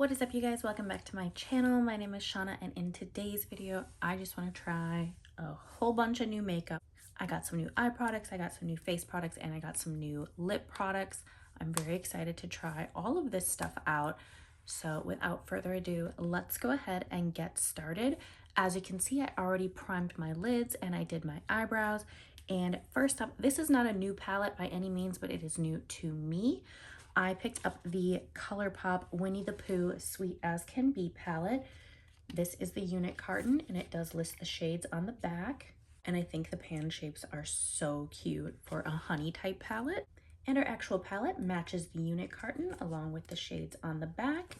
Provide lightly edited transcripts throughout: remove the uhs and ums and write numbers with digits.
What is up, you guys? Welcome back to my channel. My name is Shauna, and in today's video I just want to try a whole bunch of new makeup. I got some new eye products, I got some new face products, and I got some new lip products. I'm very excited to try all of this stuff out. So without further ado, let's go ahead and get started. As you can see, I already primed my lids and I did my eyebrows. And first up, this is not a new palette by any means, but it is new to me. I picked up the ColourPop Winnie the Pooh Sweet As Can Be palette. This is the unit carton and it does list the shades on the back. And I think the pan shapes are so cute for a honey type palette. And our actual palette matches the unit carton along with the shades on the back.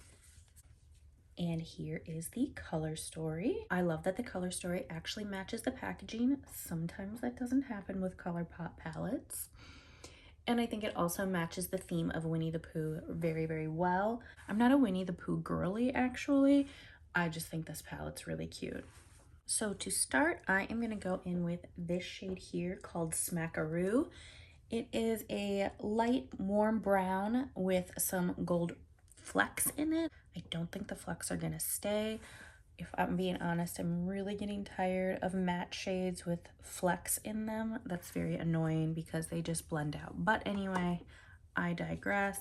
And here is the color story. I love that the color story actually matches the packaging. Sometimes that doesn't happen with ColourPop palettes. And I think it also matches the theme of Winnie the Pooh very, very well. I'm not a Winnie the Pooh girly, actually. I just think this palette's really cute. So to start, I am going to go in with this shade here called Smackaroo. It is a light warm brown with some gold flecks in it. I don't think the flecks are going to stay. If I'm being honest, I'm really getting tired of matte shades with flecks in them. That's very annoying because they just blend out. But anyway, I digress.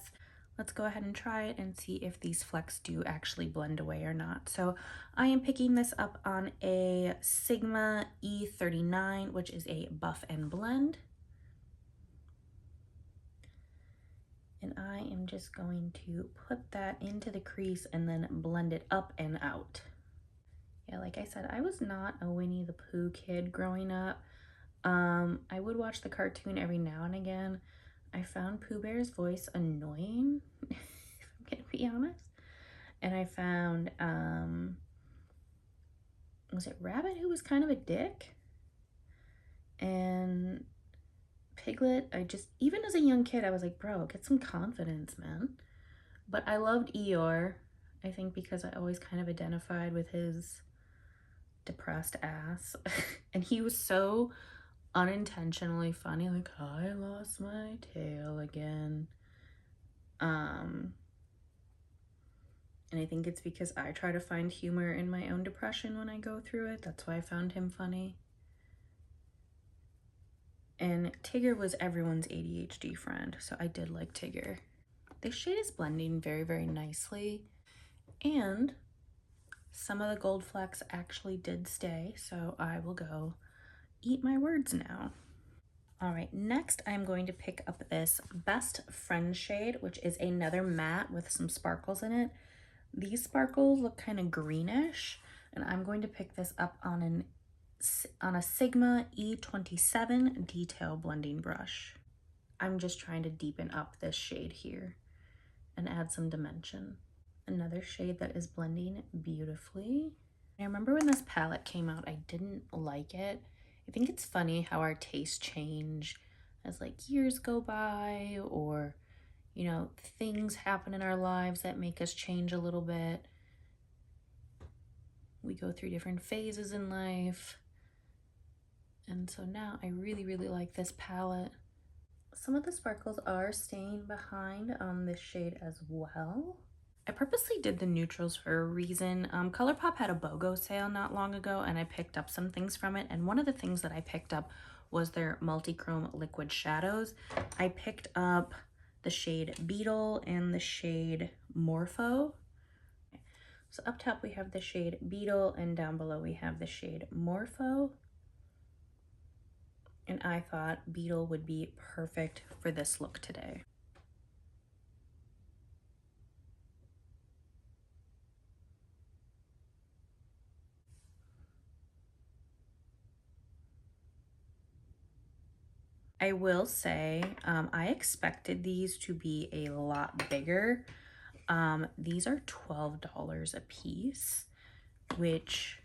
Let's go ahead and try it and see if these flecks do actually blend away or not. So I am picking this up on a Sigma E39, which is a buff and blend. And I am just going to put that into the crease and then blend it up and out. Yeah, like I said, I was not a Winnie the Pooh kid growing up. I would watch the cartoon every now and again. I found Pooh Bear's voice annoying, if I'm gonna be honest. And I found, was it Rabbit who was kind of a dick? And Piglet, even as a young kid, I was like, bro, get some confidence, man. But I loved Eeyore, I think because I always kind of identified with his depressed ass. And he was so unintentionally funny, like, I lost my tail again. And I think it's because I try to find humor in my own depression when I go through it. That's why I found him funny. And Tigger was everyone's ADHD friend, so I did like Tigger. This shade is blending very, very nicely, and some of the gold flecks actually did stay, so I will go eat my words now. All right, next I'm going to pick up this Best Friend shade, which is another matte with some sparkles in it. These sparkles look kind of greenish, and I'm going to pick this up on a Sigma E27 detail blending brush. I'm just trying to deepen up this shade here and add some dimension. Another shade that is blending beautifully. I remember when this palette came out, I didn't like it. I think it's funny how our tastes change as like years go by, or you know, things happen in our lives that make us change a little bit. We go through different phases in life. And so now I really, really like this palette. Some of the sparkles are staying behind on this shade as well. I purposely did the neutrals for a reason. ColourPop had a BOGO sale not long ago and I picked up some things from it. And one of the things that I picked up was their multi-chrome liquid shadows. I picked up the shade Beetle and the shade Morpho. So up top we have the shade Beetle and down below we have the shade Morpho. And I thought Beetle would be perfect for this look today. I will say, I expected these to be a lot bigger. These are $12 a piece, which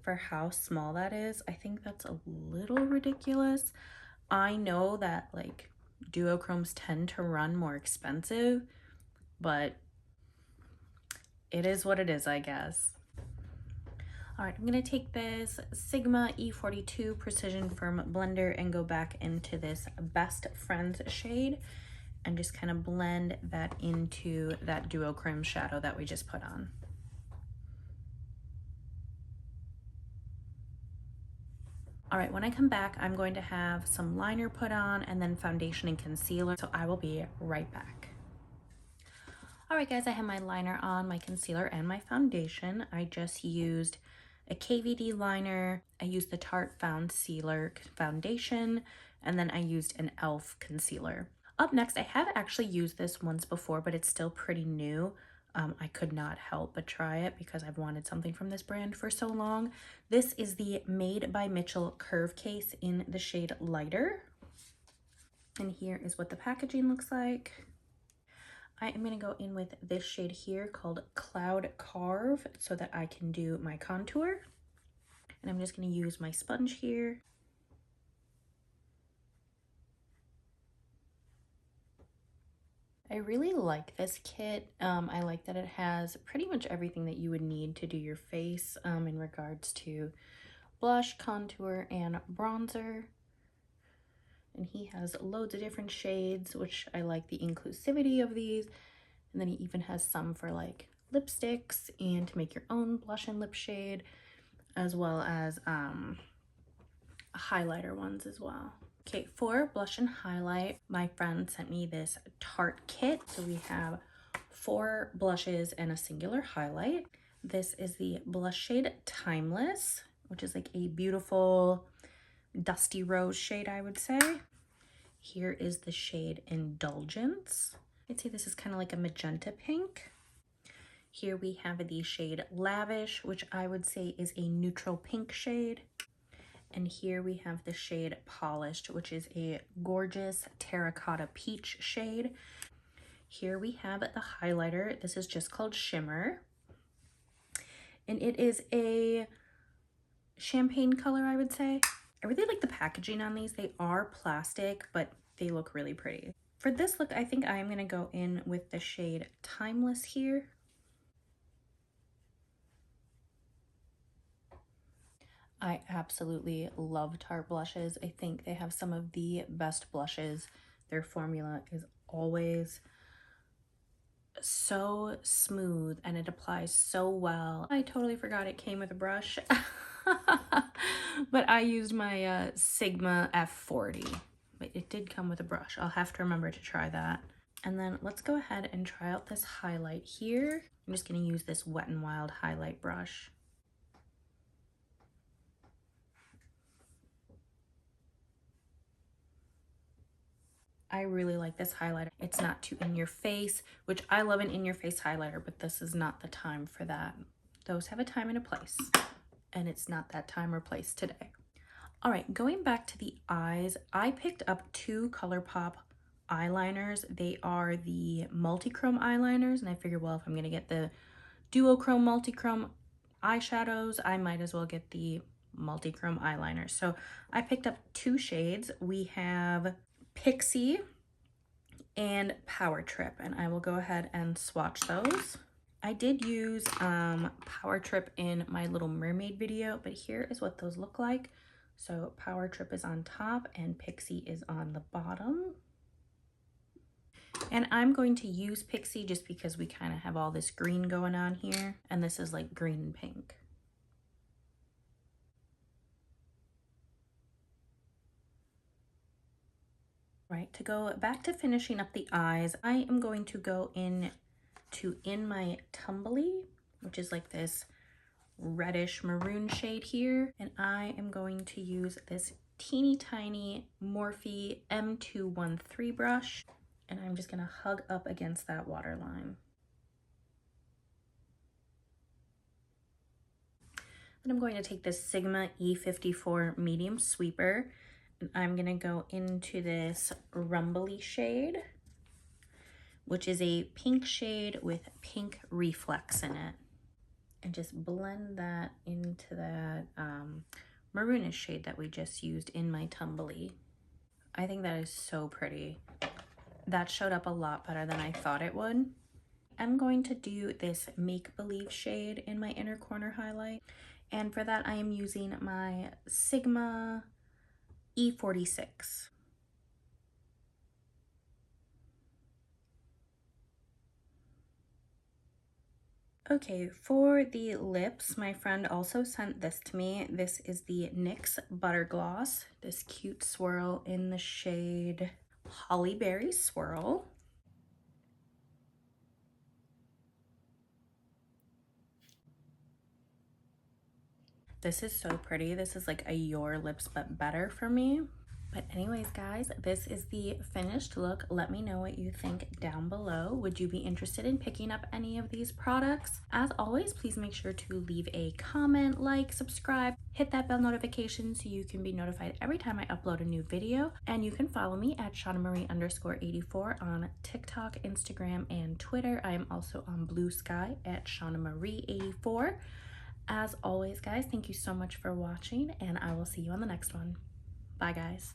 for how small that is, I think that's a little ridiculous. I know that like duochromes tend to run more expensive, but it is what it is, I guess. All right, I'm gonna take this Sigma E42 Precision Firm Blender and go back into this Best Friends shade. and just kind of blend that into that duochrome shadow that we just put on. All right, when I come back, I'm going to have some liner put on and then foundation and concealer. So I will be right back. All right, guys, I have my liner on, my concealer, and my foundation. I just used a KVD liner. I used the Tarte Found Sealer foundation, and then I used an e.l.f. concealer. Up next, I have actually used this once before, but it's still pretty new. I could not help but try it because I've wanted something from this brand for so long. This is the Made by Mitchell Curve Case in the shade Lighter. And here is what the packaging looks like. I am going to go in with this shade here called Cloud Carve so that I can do my contour. And I'm just going to use my sponge here. I really like this kit. I like that it has pretty much everything that you would need to do your face in regards to blush, contour, and bronzer. And he has loads of different shades, which I like the inclusivity of these. And then he even has some for like lipsticks and to make your own blush and lip shade, as well as highlighter ones as well. Okay, for blush and highlight, my friend sent me this Tarte kit. So we have 4 blushes and a singular highlight. This is the blush shade Timeless, which is like a beautiful dusty rose shade, I would say. Here is the shade Indulgence. I'd say this is kind of like a magenta pink. Here we have the shade Lavish, which I would say is a neutral pink shade. And here we have the shade Polished, which is a gorgeous terracotta peach shade. Here we have the highlighter. This is just called Shimmer. And it is a champagne color, I would say. I really like the packaging on these. They are plastic, but they look really pretty. For this look, I think I am going to go in with the shade Timeless here. I absolutely love Tarte blushes. I think they have some of the best blushes. Their formula is always so smooth and it applies so well. I totally forgot it came with a brush, but I used my Sigma F40, but it did come with a brush. I'll have to remember to try that. And then let's go ahead and try out this highlight here. I'm just going to use this Wet n Wild highlight brush. I really like this highlighter. It's not too in your face, which I love an in your face highlighter, but this is not the time for that. Those have a time and a place, and it's not that time or place today. All right, going back to the eyes, I picked up 2 ColourPop eyeliners. They are the multi-chrome eyeliners, and I figured, well, if I'm gonna get the duochrome multi-chrome eyeshadows, I might as well get the multi-chrome eyeliners. So I picked up 2 shades. We have Pixie and Power Trip, and I will go ahead and swatch those. I did use Power Trip in my Little Mermaid video, but here is what those look like. So Power Trip is on top and Pixie is on the bottom. And I'm going to use Pixie just because we kind of have all this green going on here, and this is like green and pink. Right, to go back to finishing up the eyes, I am going to go in my Tumbly, which is like this reddish maroon shade here, and I am going to use this teeny tiny Morphe M213 brush, and I'm just gonna hug up against that waterline. Then I'm going to take this Sigma E54 medium sweeper, and I'm gonna go into this Rumbly shade, which is a pink shade with pink reflex in it, and just blend that into that maroonish shade that we just used in my Tumbly. I think that is so pretty. That showed up a lot better than I thought it would. I'm going to do this Make Believe shade in my inner corner highlight, and for that I am using my Sigma E46. Okay, for the lips, my friend also sent this to me. This is the NYX Butter Gloss, this cute swirl in the shade Hollyberry Swirl. This is so pretty. This is like a Your Lips But Better for me. But anyways, guys, this is the finished look. Let me know what you think down below. Would you be interested in picking up any of these products? As always, please make sure to leave a comment, like, subscribe, hit that bell notification so you can be notified every time I upload a new video. And you can follow me at ShaunaMarie_84 on TikTok, Instagram, and Twitter. I am also on Bluesky at ShaunaMarie84. As always, guys, thank you so much for watching, and I will see you on the next one. Bye, guys.